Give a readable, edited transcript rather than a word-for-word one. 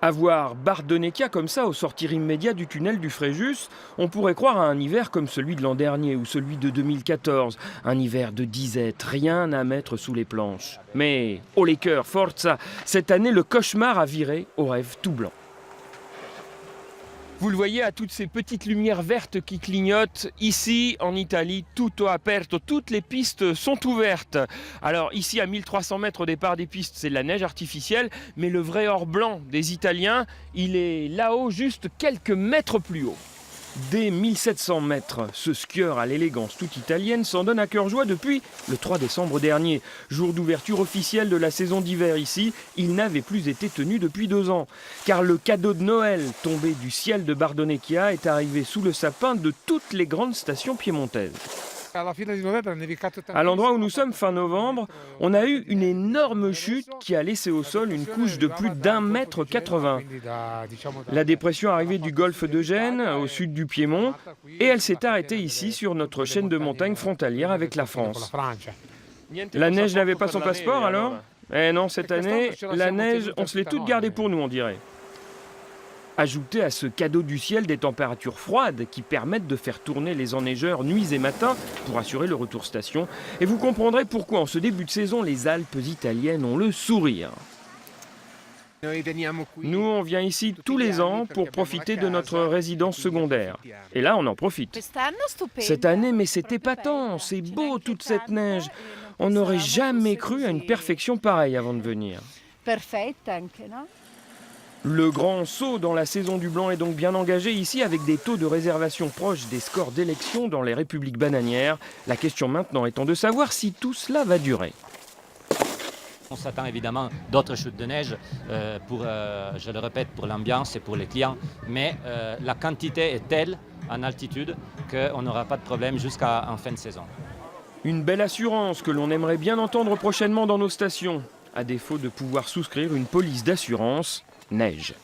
À voir Bardonecchia comme ça, au sortir immédiat du tunnel du Fréjus, on pourrait croire à un hiver comme celui de l'an dernier ou celui de 2014. Un hiver de disette, rien à mettre sous les planches. Mais, oh les cœurs, forza, cette année le cauchemar a viré au rêve tout blanc. Vous le voyez à toutes ces petites lumières vertes qui clignotent. Ici, en Italie, tutto aperto, toutes les pistes sont ouvertes. Alors ici, à 1300 mètres au départ des pistes, c'est de la neige artificielle, mais le vrai or blanc des Italiens, il est là-haut, juste quelques mètres plus haut. Dès 1700 mètres, ce skieur à l'élégance toute italienne s'en donne à cœur joie depuis le 3 décembre dernier. Jour d'ouverture officielle de la saison d'hiver ici, il n'avait plus été tenu depuis 2 ans. Car le cadeau de Noël tombé du ciel de Bardonecchia est arrivé sous le sapin de toutes les grandes stations piémontaises. À l'endroit où nous sommes, fin novembre, on a eu une énorme chute qui a laissé au sol une couche de plus d'1,80 m. La dépression arrivait du golfe de Gênes, au sud du Piémont, et elle s'est arrêtée ici sur notre chaîne de montagnes frontalière avec la France. La neige n'avait pas son passeport alors ? Eh non, cette année, la neige, on se l'est toute gardée pour nous, on dirait. Ajoutez à ce cadeau du ciel des températures froides qui permettent de faire tourner les enneigeurs nuits et matins pour assurer le retour station. Et vous comprendrez pourquoi en ce début de saison, les Alpes italiennes ont le sourire. Nous, on vient ici tous les ans pour profiter de notre résidence secondaire. Et là, on en profite. Cette année, mais c'est épatant, c'est beau toute cette neige. On n'aurait jamais cru à une perfection pareille avant de venir. Le grand saut dans la saison du blanc est donc bien engagé ici avec des taux de réservation proches des scores d'élection dans les républiques bananières. La question maintenant étant de savoir si tout cela va durer. On s'attend évidemment d'autres chutes de neige, je le répète, pour l'ambiance et pour les clients, mais la quantité est telle en altitude qu'on n'aura pas de problème jusqu'en fin de saison. Une belle assurance que l'on aimerait bien entendre prochainement dans nos stations, à défaut de pouvoir souscrire une police d'assurance neige.